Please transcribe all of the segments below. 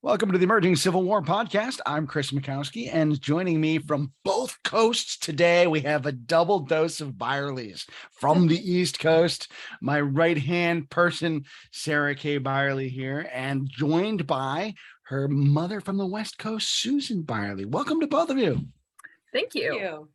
Welcome to the Emerging Civil War podcast. I'm Chris Mikowski, and joining me from both coasts today, we have a double dose of Bierles from the East Coast. My right-hand person, Sarah K. Bierle here, and joined by her mother from the West Coast, Susan Bierle. Welcome to both of you. Thank you.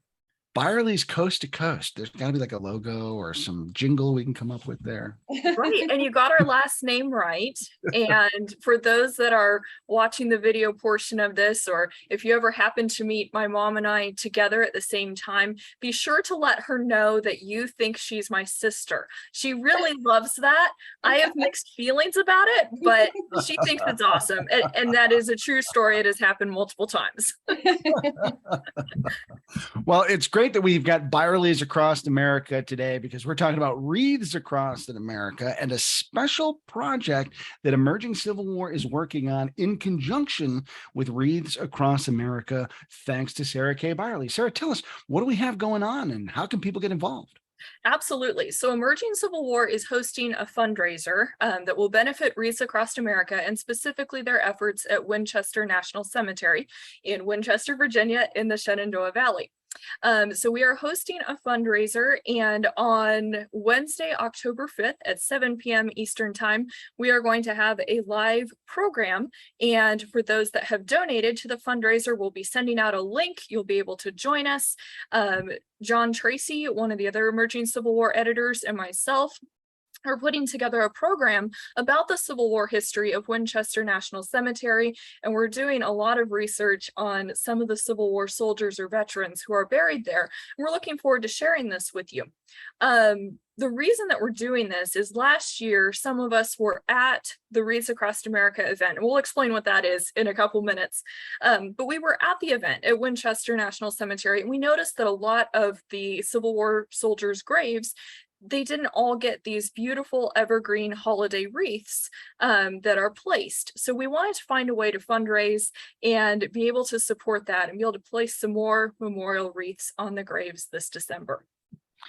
Bierle's coast to coast. There's got to be like a logo or some jingle we can come up with there. Right. And you got our last name right. And for those that are watching the video portion of this, or if you ever happen to meet my mom and I together at the same time, be sure to let her know that you think she's my sister. She really loves that. I have mixed feelings about it, but she thinks it's awesome. And that is a true story. It has happened multiple times. Well, it's great that we've got Bierles Across America today because we're talking about Wreaths Across America and a special project that Emerging Civil War is working on in conjunction with Wreaths Across America, thanks to Sarah K. Bierle. Sarah, tell us, what do we have going on and how can people get involved? Absolutely. So Emerging Civil War is hosting a fundraiser that will benefit Wreaths Across America and specifically their efforts at Winchester National Cemetery in Winchester, Virginia, in the Shenandoah Valley. So we are hosting a fundraiser, and on Wednesday, October 5th at 7 p.m. Eastern Time, we are going to have a live program. And for those that have donated to the fundraiser, we'll be sending out a link. You'll be able to join us. John Tracy, one of the other Emerging Civil War editors, and myself are putting together a program about the Civil War history of Winchester National Cemetery, and we're doing a lot of research on some of the Civil War soldiers or veterans who are buried there. And we're looking forward to sharing this with you. The reason that we're doing this is last year, some of us were at the Wreaths Across America event, and we'll explain what that is in a couple minutes. But we were at the event at Winchester National Cemetery, and we noticed that a lot of the Civil War soldiers' graves, they didn't all get these beautiful evergreen holiday wreaths that are placed. So we wanted to find a way to fundraise and be able to support that and be able to place some more memorial wreaths on the graves this December.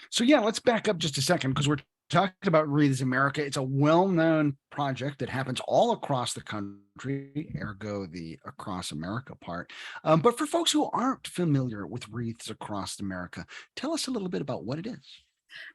So yeah, let's back up just a second because we're talking about Wreaths America. It's a well-known project that happens all across the country, ergo the Across America part. But for folks who aren't familiar with Wreaths Across America, tell us a little bit about what it is.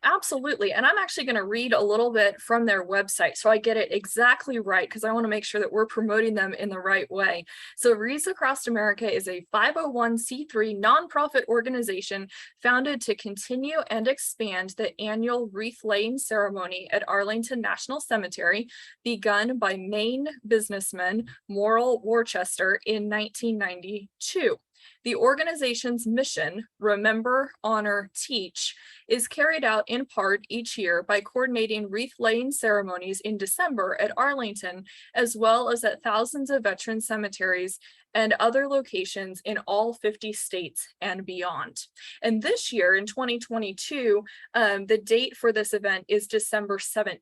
Absolutely. And I'm actually going to read a little bit from their website so I get it exactly right, because I want to make sure that we're promoting them in the right way. So Wreaths Across America is a 501c3 nonprofit organization founded to continue and expand the annual wreath laying ceremony at Arlington National Cemetery, begun by Maine businessman Morrill Worcester in 1992. The organization's mission, Remember, Honor, Teach, is carried out in part each year by coordinating wreath-laying ceremonies in December at Arlington, as well as at thousands of veteran cemeteries and other locations in all 50 states and beyond. And this year, in 2022, the date for this event is December 17th.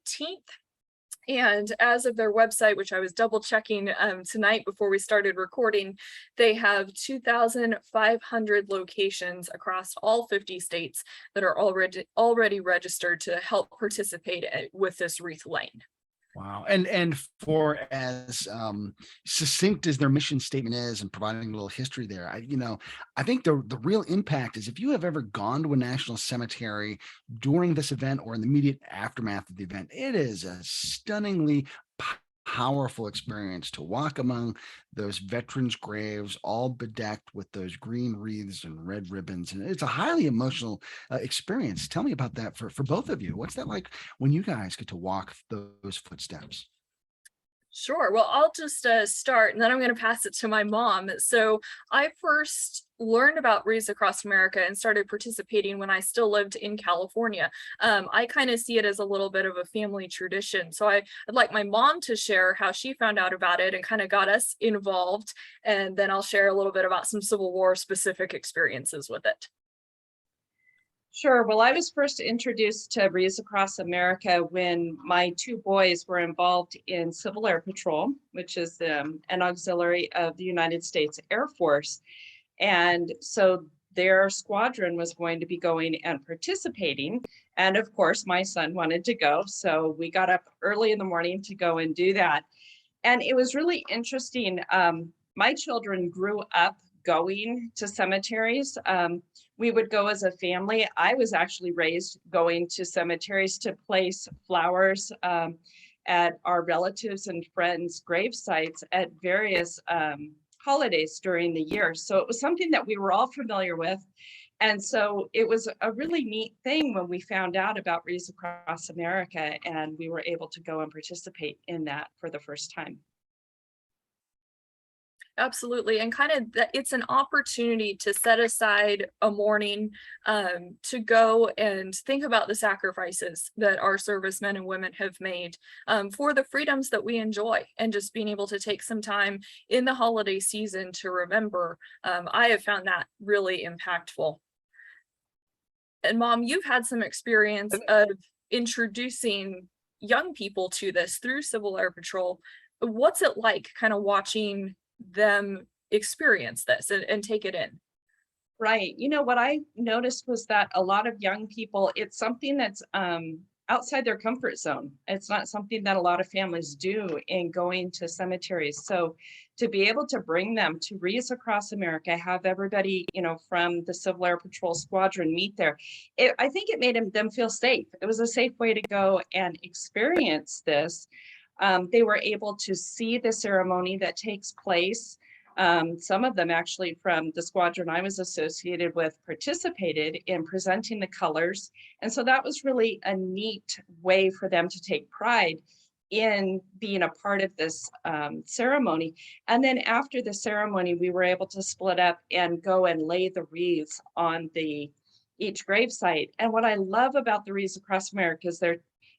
And as of their website, which I was double checking tonight before we started recording, they have 2,500 locations across all 50 states that are already registered to help participate with this wreath laying. Wow. And for as succinct as their mission statement is and providing a little history there, I think the real impact is if you have ever gone to a national cemetery during this event or in the immediate aftermath of the event, it is a stunningly powerful experience to walk among those veterans' graves, all bedecked with those green wreaths and red ribbons. And it's a highly emotional experience. Tell me about that for both of you. What's that like when you guys get to walk those footsteps? Sure. Well, I'll just start, and then I'm going to pass it to my mom. So I first learned about Wreaths Across America and started participating when I still lived in California. I kind of see it as a little bit of a family tradition. So I'd like my mom to share how she found out about it and kind of got us involved. And then I'll share a little bit about some Civil War specific experiences with it. Sure. Well, I was first introduced to Wreaths Across America when my two boys were involved in Civil Air Patrol, which is an auxiliary of the United States Air Force. And so their squadron was going to be going and participating. And of course, my son wanted to go. So we got up early in the morning to go and do that. And it was really interesting. My children grew up going to cemeteries. We would go as a family. I was actually raised going to cemeteries to place flowers at our relatives and friends' grave sites at various holidays during the year. So it was something that we were all familiar with. And so it was a really neat thing when we found out about Wreaths Across America, and we were able to go and participate in that for the first time. Absolutely. And kind of that it's an opportunity to set aside a morning to go and think about the sacrifices that our servicemen and women have made for the freedoms that we enjoy, and just being able to take some time in the holiday season to remember. I have found that really impactful. And Mom, you've had some experience of introducing young people to this through Civil Air Patrol. What's it like kind of watching them experience this and take it in? Right. You know, what I noticed was that a lot of young people, it's something that's outside their comfort zone. It's not something that a lot of families do in going to cemeteries. So to be able to bring them to Wreaths Across America, have everybody, you know, from the Civil Air Patrol squadron meet there, I think it made them feel safe. It was a safe way to go and experience this. They were able to see the ceremony that takes place. Some of them actually from the squadron I was associated with participated in presenting the colors. And so that was really a neat way for them to take pride in being a part of this ceremony. And then after the ceremony, we were able to split up and go and lay the wreaths on each gravesite. And what I love about the Wreaths Across America is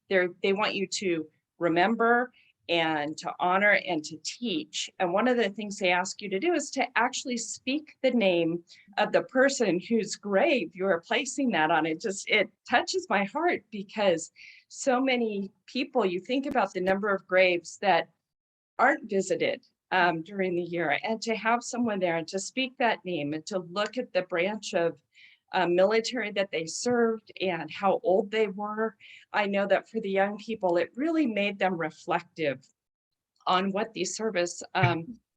they want you to remember and to honor and to teach. And one of the things they ask you to do is to actually speak the name of the person whose grave you are placing that on. It touches my heart, because so many people, you think about the number of graves that aren't visited during the year, and to have someone there and to speak that name and to look at the branch of military that they served and how old they were. I know that for the young people, it really made them reflective on what these service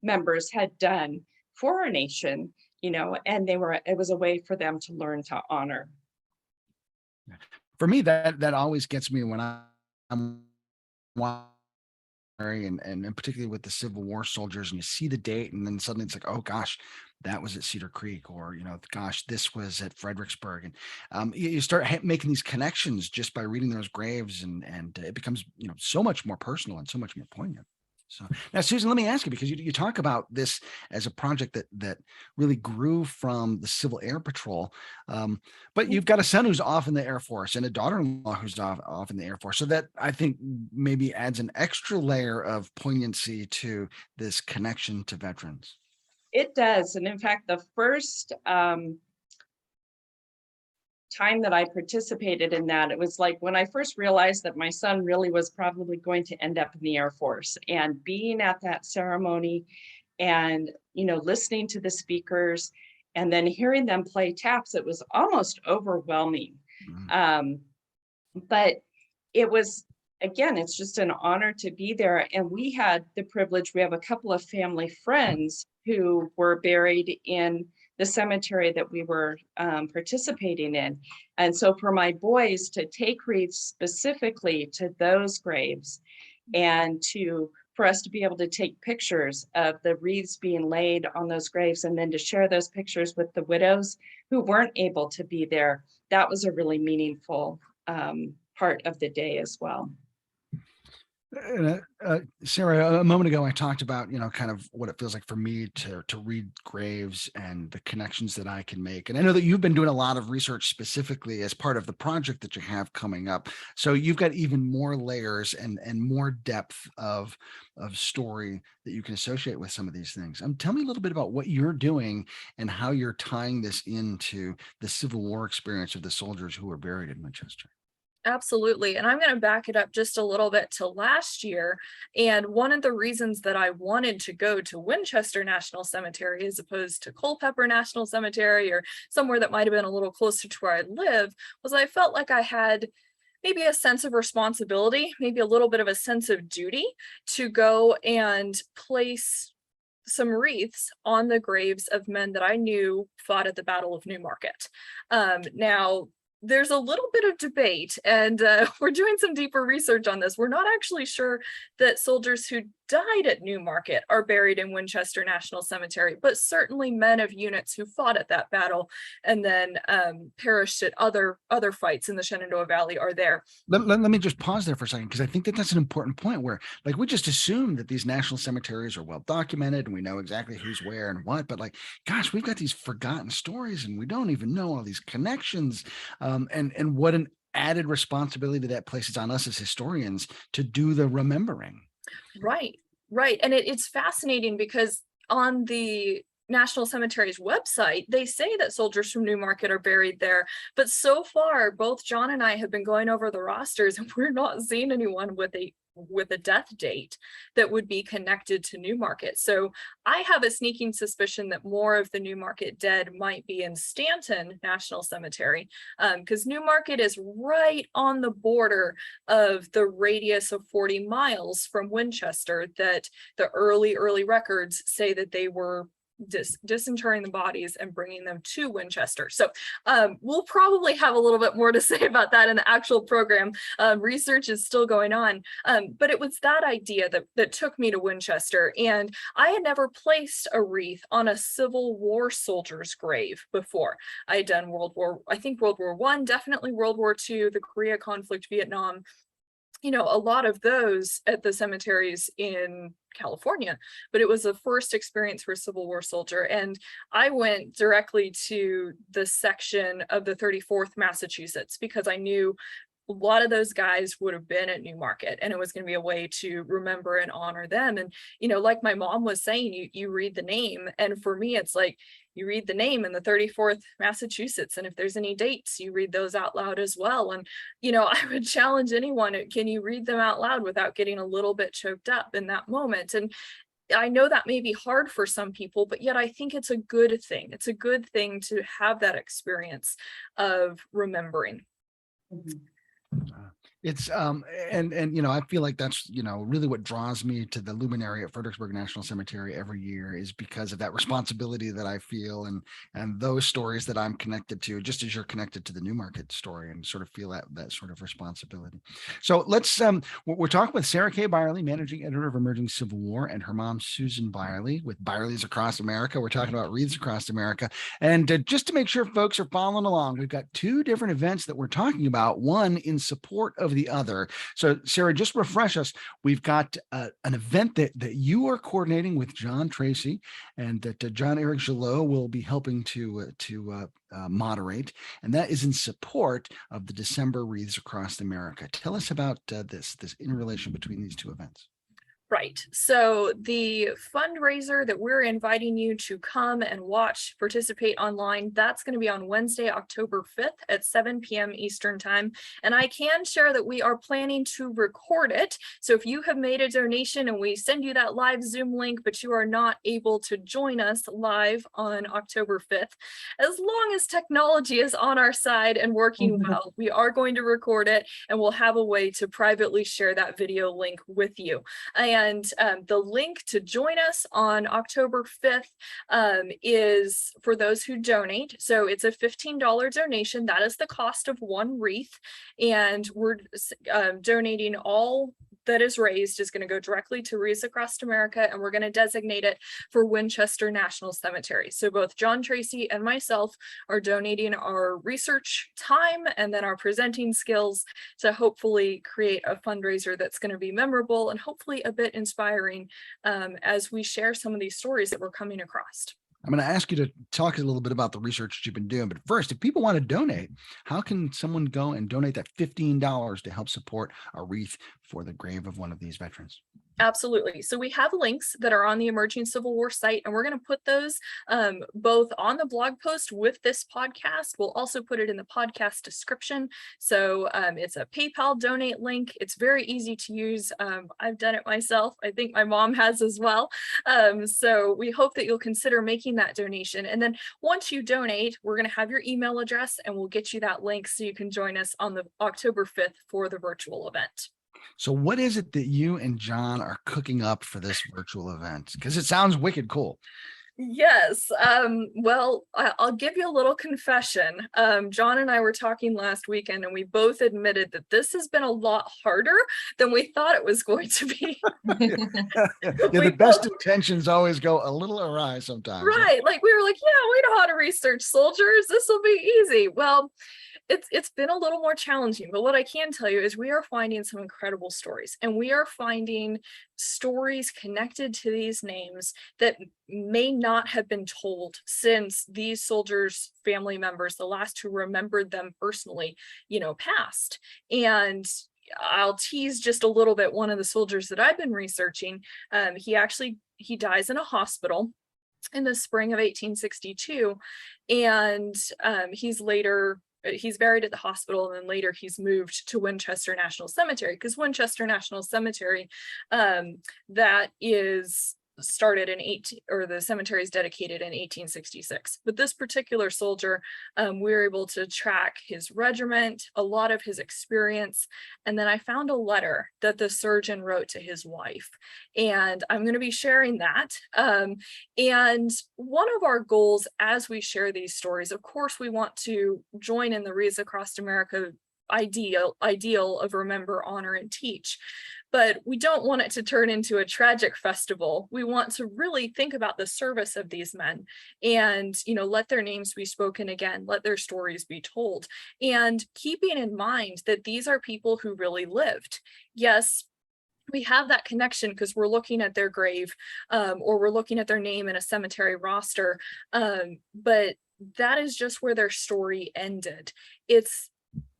members had done for our nation, you know, and it was a way for them to learn to honor. For me, that always gets me when I'm and particularly with the Civil War soldiers, and you see the date, and then suddenly it's like, oh gosh, that was at Cedar Creek, or gosh, this was at Fredericksburg, and you start making these connections just by reading those graves, and it becomes so much more personal and so much more poignant. So now, Susan, let me ask you, because you talk about this as a project that really grew from the Civil Air Patrol, but you've got a son who's off in the Air Force and a daughter-in-law who's off in the Air Force. So that, I think, maybe adds an extra layer of poignancy to this connection to veterans. It does. And in fact, the first time that I participated in that, it was like when I first realized that my son really was probably going to end up in the Air Force, and being at that ceremony and, listening to the speakers and then hearing them play taps, it was almost overwhelming. Mm-hmm. But it was, again, it's just an honor to be there. And we had the privilege, we have a couple of family friends who were buried in the cemetery that we were participating in. And so for my boys to take wreaths specifically to those graves, and for us to be able to take pictures of the wreaths being laid on those graves, and then to share those pictures with the widows who weren't able to be there, that was a really meaningful part of the day as well. Sarah, a moment ago, I talked about, kind of what it feels like for me to read graves and the connections that I can make. And I know that you've been doing a lot of research specifically as part of the project that you have coming up. So you've got even more layers and more depth of story that you can associate with some of these things. Tell me a little bit about what you're doing and how you're tying this into the Civil War experience of the soldiers who were buried in Winchester. Absolutely. And I'm going to back it up just a little bit to last year. And one of the reasons that I wanted to go to Winchester National Cemetery as opposed to Culpeper National Cemetery or somewhere that might have been a little closer to where I live was I felt like I had maybe a sense of responsibility, maybe a little bit of a sense of duty to go and place some wreaths on the graves of men that I knew fought at the Battle of Newmarket. Now, there's a little bit of debate, and we're doing some deeper research on this. We're not actually sure that soldiers who died at Newmarket are buried in Winchester National Cemetery, but certainly men of units who fought at that battle and then perished at other fights in the Shenandoah Valley are there. Let me just pause there for a second, because I think that that's an important point where, like, we just assume that these national cemeteries are well documented and we know exactly who's where and what, but like, gosh, we've got these forgotten stories and we don't even know all these connections, and what an added responsibility that places on us as historians to do the remembering. Right. And it's fascinating because on the National Cemetery's website, they say that soldiers from Newmarket are buried there. But so far, both John and I have been going over the rosters and we're not seeing anyone with a death date that would be connected to Newmarket. So I have a sneaking suspicion that more of the Newmarket dead might be in Stanton National Cemetery, because Newmarket is right on the border of the radius of 40 miles from Winchester that the early records say that they were disinterring the bodies and bringing them to Winchester. So we'll probably have a little bit more to say about that in the actual program. Research is still going on, but it was that idea that took me to Winchester. And I had never placed a wreath on a Civil War soldier's grave before. I had done World War I, definitely World War II, the Korea conflict, Vietnam, a lot of those at the cemeteries in California, but it was the first experience for a Civil War soldier. And I went directly to the section of the 34th Massachusetts because I knew a lot of those guys would have been at Newmarket, and it was going to be a way to remember and honor them. And, like my mom was saying, you read the name. And for me, it's like, you read the name in the 34th Massachusetts, and if there's any dates, you read those out loud as well. And, I would challenge anyone, can you read them out loud without getting a little bit choked up in that moment? And I know that may be hard for some people, but yet I think it's a good thing. It's a good thing to have that experience of remembering. Mhm. It's and I feel like that's really what draws me to the luminary at Fredericksburg National Cemetery every year, is because of that responsibility that I feel and those stories that I'm connected to, just as you're connected to the Newmarket story, and sort of feel that sort of responsibility. So let's we're talking with Sarah K. Bierle, managing editor of Emerging Civil War, and her mom Susan Bierle with Bierle's Across America. We're talking about Wreaths Across America, and just to make sure folks are following along, we've got two different events that we're talking about, one in support of the other. So Sarah, just refresh us. We've got an event that you are coordinating with John Tracy, and that John Eric Gillot will be helping to moderate, and that is in support of the December Wreaths Across America. Tell us about this interrelation between these two events. Right. So the fundraiser that we're inviting you to come and watch, participate online, that's going to be on Wednesday, October 5th at 7 p.m. Eastern Time. And I can share that we are planning to record it. So if you have made a donation and we send you that live Zoom link, but you are not able to join us live on October 5th, as long as technology is on our side and working well, we are going to record it, and we'll have a way to privately share that video link with you. And the link to join us on October 5th is for those who donate. So it's a $15 donation. That is the cost of one wreath. And we're donating all that is raised is going to go directly to Wreaths Across America, and we're going to designate it for Winchester National Cemetery. So both John Tracy and myself are donating our research time and then our presenting skills to hopefully create a fundraiser that's going to be memorable and hopefully a bit inspiring as we share some of these stories that we're coming across. I'm going to ask you to talk a little bit about the research that you've been doing. But first, if people want to donate, how can someone go and donate that $15 to help support a wreath for the grave of one of these veterans? Absolutely. So we have links that are on the Emerging Civil War site, and we're going to put those both on the blog post with this podcast. We'll also put it in the podcast description. So it's a PayPal donate link. It's very easy to use. I've done it myself. I think my mom has as well. So we hope that you'll consider making that donation. And then once you donate, we're going to have your email address and we'll get you that link so you can join us on the October 5th for the virtual event. So what is it that you and John are cooking up for this virtual event? Because it sounds wicked cool. Yes. Well, I'll give you a little confession. John and I were talking last weekend and we both admitted that this has been a lot harder than we thought it was going to be. The best intentions always go a little awry sometimes. Right. Like we were like, yeah, we know how to research soldiers. This will be easy. Well, it's been a little more challenging, but what I can tell you is we are finding some incredible stories, and we are finding stories connected to these names that may not have been told since these soldiers' family members, the last who remembered them personally, passed. And I'll tease just a little bit. One of the soldiers that I've been researching, he dies in a hospital in the spring of 1862, and he's buried at the hospital, and then later he's moved to Winchester National Cemetery, because Winchester National Cemetery, that is started the cemetery is dedicated in 1866. But this particular soldier, we were able to track his regiment, a lot of his experience, and then I found a letter that the surgeon wrote to his wife, and I'm going to be sharing that. And one of our goals as we share these stories, of course, we want to join in the Wreaths Across America ideal of remember, honor, and teach. But we don't want it to turn into a tragic festival. We want to really think about the service of these men and, let their names be spoken again, let their stories be told. And keeping in mind that these are people who really lived. Yes, we have that connection because we're looking at their grave, or we're looking at their name in a cemetery roster. But that is just where their story ended.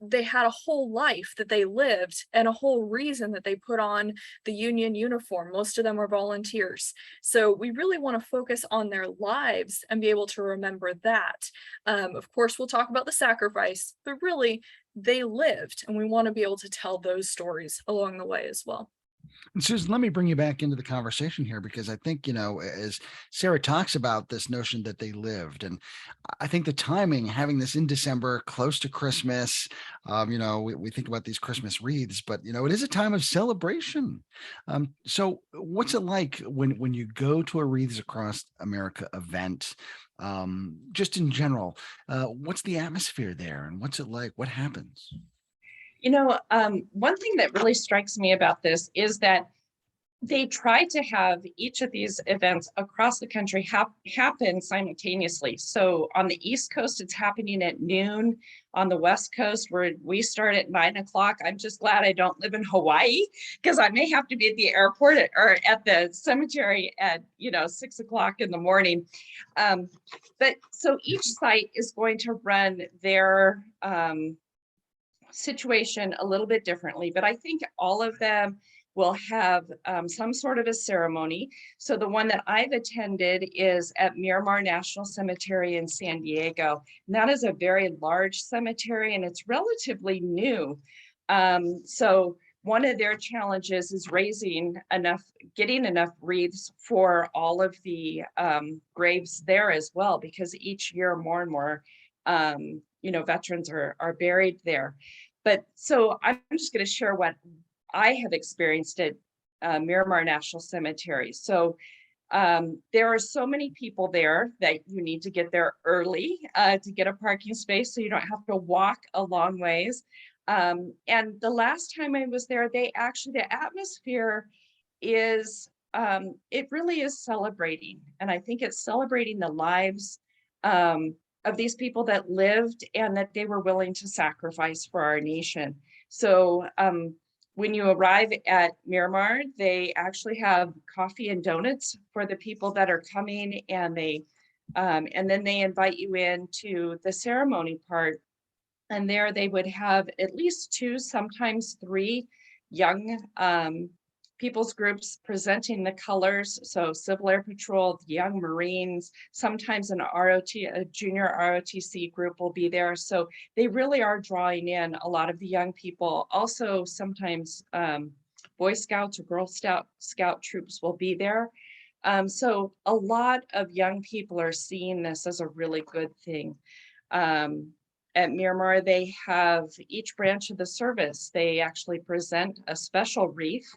They had a whole life that they lived and a whole reason that they put on the Union uniform. Most of them were volunteers. So we really want to focus on their lives and be able to remember that. Of course, we'll talk about the sacrifice, but really they lived, and we want to be able to tell those stories along the way as well. And Susan, let me bring you back into the conversation here, because I think, as Sarah talks about this notion that they lived, and I think the timing, having this in December, close to Christmas, we think about these Christmas wreaths, but, it is a time of celebration. So what's it like when you go to a Wreaths Across America event, just in general, what's the atmosphere there and what's it like? What happens? One thing that really strikes me about this is that they try to have each of these events across the country happen simultaneously. So on the East Coast, it's happening at noon. On the West Coast, where we start at 9 o'clock. I'm just glad I don't live in Hawaii, because I may have to be at the airport or at the cemetery at 6 o'clock in the morning. But so each site is going to run their situation a little bit differently, but I think all of them will have some sort of a ceremony. So the one that I've attended is at Miramar National Cemetery in San Diego. And that is a very large cemetery, and it's relatively new. So one of their challenges is getting enough wreaths for all of the graves there as well, because each year more and more veterans are buried there. But so I'm just going to share what I have experienced at Miramar National Cemetery. So there are so many people there that you need to get there early to get a parking space, so you don't have to walk a long ways. And the last time I was there, the atmosphere is, it really is celebrating. And I think it's celebrating the lives of these people that lived and that they were willing to sacrifice for our nation. So when you arrive at Miramar, they actually have coffee and donuts for the people that are coming, and then they invite you into the ceremony part. And there they would have at least 2, sometimes 3 young people's groups presenting the colors. So Civil Air Patrol, the Young Marines, sometimes a junior ROTC group will be there. So they really are drawing in a lot of the young people. Also, sometimes Boy Scouts or Girl Scout troops will be there. So a lot of young people are seeing this as a really good thing. At Miramar, they have each branch of the service, they actually present a special wreath.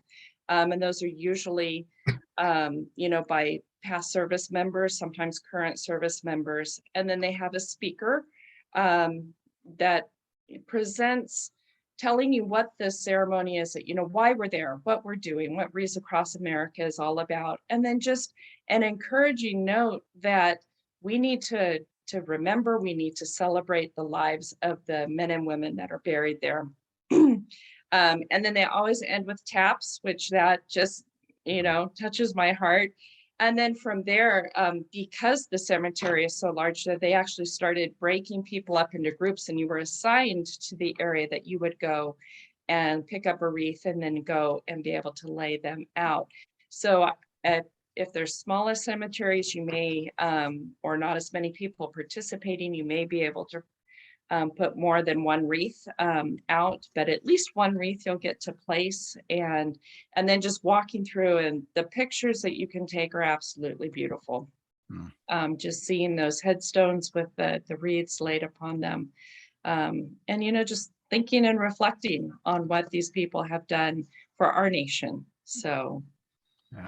And those are usually, by past service members, sometimes current service members. And then they have a speaker that presents, telling you what the ceremony is, why we're there, what we're doing, what Wreaths Across America is all about. And then just an encouraging note that we need to remember, we need to celebrate the lives of the men and women that are buried there. And then they always end with taps, which that just, touches my heart. And then from there, because the cemetery is so large, that they actually started breaking people up into groups, and you were assigned to the area that you would go and pick up a wreath and then go and be able to lay them out. So if there's smaller cemeteries, you may, or not as many people participating, you may be able to put more than one wreath out, but at least one wreath you'll get to place. And then just walking through, and the pictures that you can take are absolutely beautiful. Just seeing those headstones with the wreaths laid upon them. And, just thinking and reflecting on what these people have done for our nation. So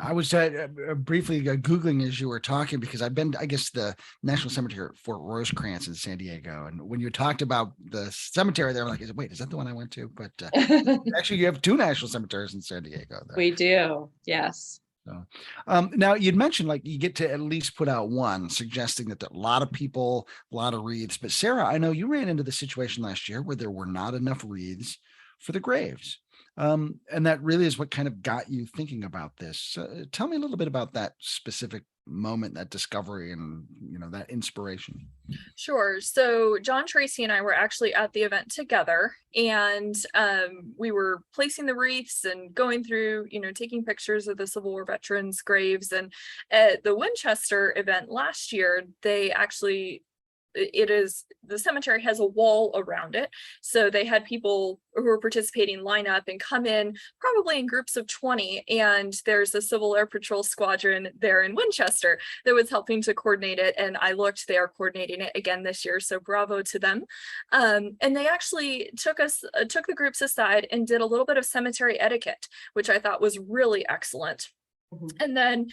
I was briefly Googling as you were talking, because I've been, I guess, the National Cemetery at Fort Rosecrans in San Diego. And when you talked about the cemetery there, I'm like, wait, is that the one I went to? But actually, you have two national cemeteries in San Diego. There. We do, yes. So, now you'd mentioned like you get to at least put out one, suggesting that a lot of people, a lot of wreaths. But Sarah, I know you ran into the situation last year where there were not enough wreaths for the graves. And that really is what kind of got you thinking about this. Tell me a little bit about that specific moment, that discovery, and that inspiration. Sure. So John Tracy and I were actually at the event together, and we were placing the wreaths and going through, taking pictures of the Civil War veterans' graves. And at the Winchester event last year, they actually, the cemetery has a wall around it. So they had people who were participating line up and come in probably in groups of 20. And there's a Civil Air Patrol squadron there in Winchester that was helping to coordinate it. And I looked, they are coordinating it again this year. So bravo to them. And they actually took the groups aside and did a little bit of cemetery etiquette, which I thought was really excellent. And then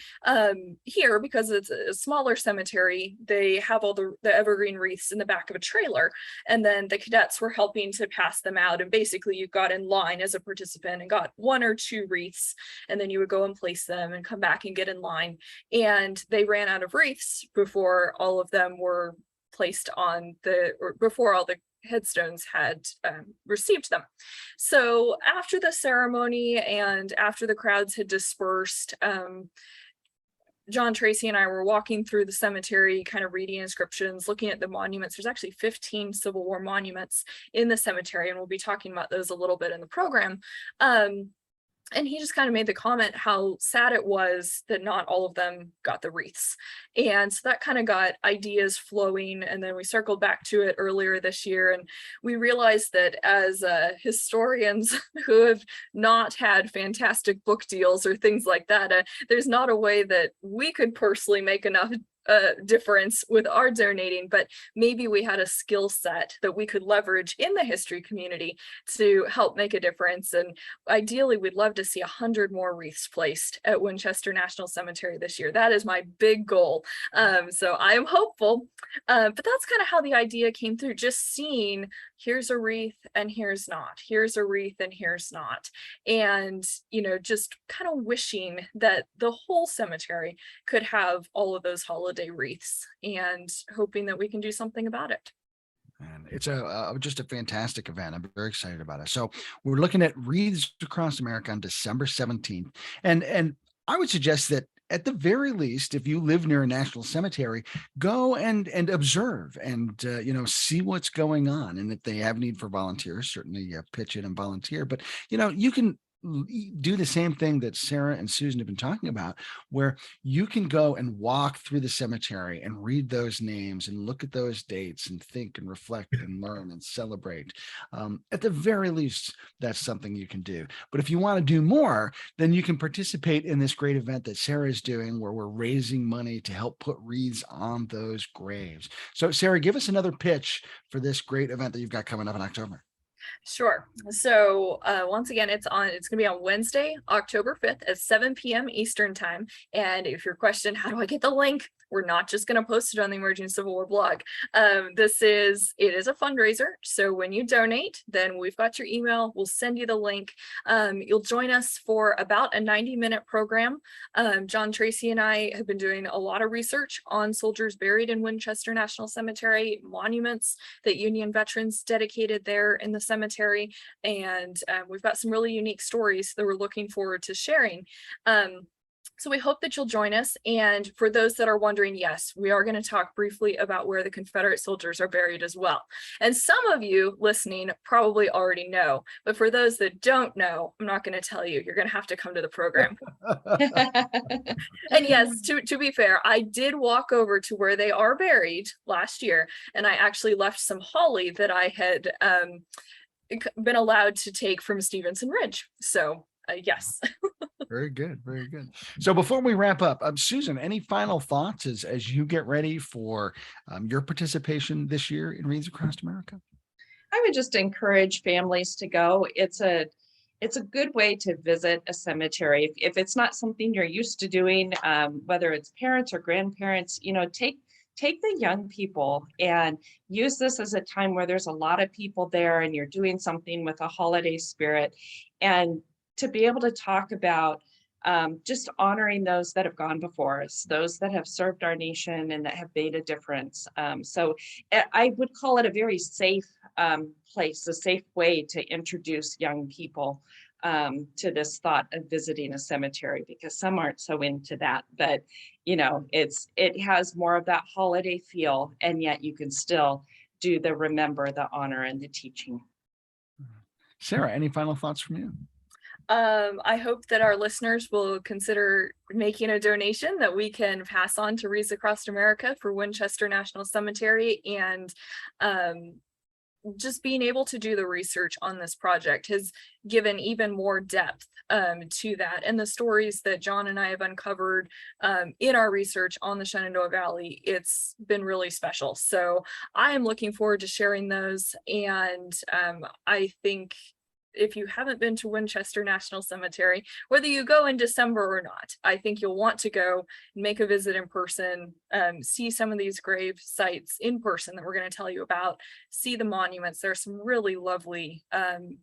here, because it's a smaller cemetery, they have all the evergreen wreaths in the back of a trailer. And then the cadets were helping to pass them out. And basically you got in line as a participant and got one or two wreaths. And then you would go and place them and come back and get in line. And they ran out of wreaths before all of them were placed on before all the headstones had received them. So after the ceremony and after the crowds had dispersed, John Tracy and I were walking through the cemetery, kind of reading inscriptions, looking at the monuments. There's actually 15 Civil War monuments in the cemetery, and we'll be talking about those a little bit in the program. And he just kind of made the comment how sad it was that not all of them got the wreaths. And so that kind of got ideas flowing. And then we circled back to it earlier this year. And we realized that as historians who have not had fantastic book deals or things like that, there's not a way that we could personally make enough difference with our donating, but maybe we had a skill set that we could leverage in the history community to help make a difference. And ideally, we'd love to see 100 more wreaths placed at Winchester National Cemetery this year. That is my big goal. So I am hopeful, but that's kind of how the idea came through, just seeing here's a wreath and here's not, here's a wreath and here's not. And, just kind of wishing that the whole cemetery could have all of those holiday wreaths, and hoping that we can do something about it. And it's just a fantastic event. I'm very excited about it. So we're looking at Wreaths Across America on December 17th. And I would suggest that at the very least, if you live near a national cemetery, go and observe and, see what's going on. And if they have need for volunteers, certainly pitch in and volunteer. But, you can do the same thing that Sarah and Susan have been talking about, where you can go and walk through the cemetery and read those names and look at those dates and think and reflect and learn and celebrate. At the very least, that's something you can do. But if you want to do more, then you can participate in this great event that Sarah is doing, where we're raising money to help put wreaths on those graves. So Sarah, give us another pitch for this great event that you've got coming up in October. Sure. So once again, it's going to be on Wednesday, October 5th at 7 p.m. Eastern time. And if your question, how do I get the link? We're not just going to post it on the Emerging Civil War blog. It is a fundraiser. So when you donate, then we've got your email. We'll send you the link. You'll join us for about a 90-minute program. John Tracy and I have been doing a lot of research on soldiers buried in Winchester National Cemetery, monuments that Union veterans dedicated there in the cemetery. And we've got some really unique stories that we're looking forward to sharing. So we hope that you'll join us. And for those that are wondering, yes, we are going to talk briefly about where the Confederate soldiers are buried as well. And some of you listening probably already know, but for those that don't know, I'm not going to tell you. You're going to have to come to the program. And yes, to be fair, I did walk over to where they are buried last year, and I actually left some holly that I had been allowed to take from Stevenson Ridge. So yes. Very good. Very good. So before we wrap up, Susan, any final thoughts as you get ready for your participation this year in Wreaths Across America? I would just encourage families to go. It's a good way to visit a cemetery. If it's not something you're used to doing, whether it's parents or grandparents, take the young people and use this as a time where there's a lot of people there and you're doing something with a holiday spirit, and to be able to talk about just honoring those that have gone before us, those that have served our nation and that have made a difference. So I would call it a very safe place, a safe way to introduce young people to this thought of visiting a cemetery, because some aren't so into that, but it has more of that holiday feel, and yet you can still do the remember, the honor, and the teaching. Sarah, any final thoughts from you? I hope that our listeners will consider making a donation that we can pass on to Wreaths Across America for Winchester National Cemetery. And just being able to do the research on this project has given even more depth to that. And the stories that John and I have uncovered in our research on the Shenandoah Valley, it's been really special. So I am looking forward to sharing those. And I think if you haven't been to Winchester National Cemetery, whether you go in December or not, I think you'll want to go make a visit in person, see some of these grave sites in person that we're going to tell you about, see the monuments. There are some really lovely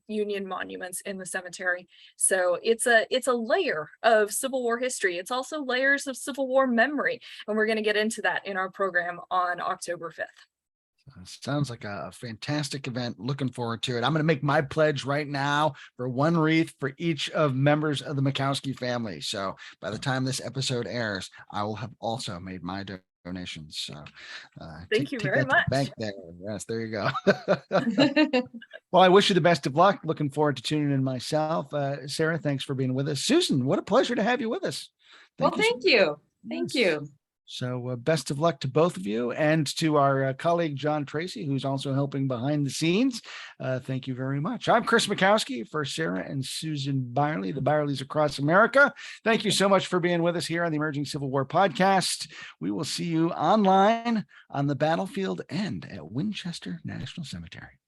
Union monuments in the cemetery. So it's a layer of Civil War history. It's also layers of Civil War memory. And we're going to get into that in our program on October 5th. Sounds like a fantastic event. Looking forward to it. I'm going to make my pledge right now for one wreath for each of members of the Mikowski family. So by the time this episode airs, I will have also made my donations. So thank you very much. Bank there. Yes, there you go. Well, I wish you the best of luck. Looking forward to tuning in myself. Sarah, thanks for being with us. Susan, what a pleasure to have you with us. Thank you. Thank you. So best of luck to both of you, and to our colleague, John Tracy, who's also helping behind the scenes. Thank you very much. I'm Chris Mikowski for Sarah and Susan Bierle, the Bierles Across America. Thank you so much for being with us here on the Emerging Civil War podcast. We will see you online, on the battlefield, and at Winchester National Cemetery.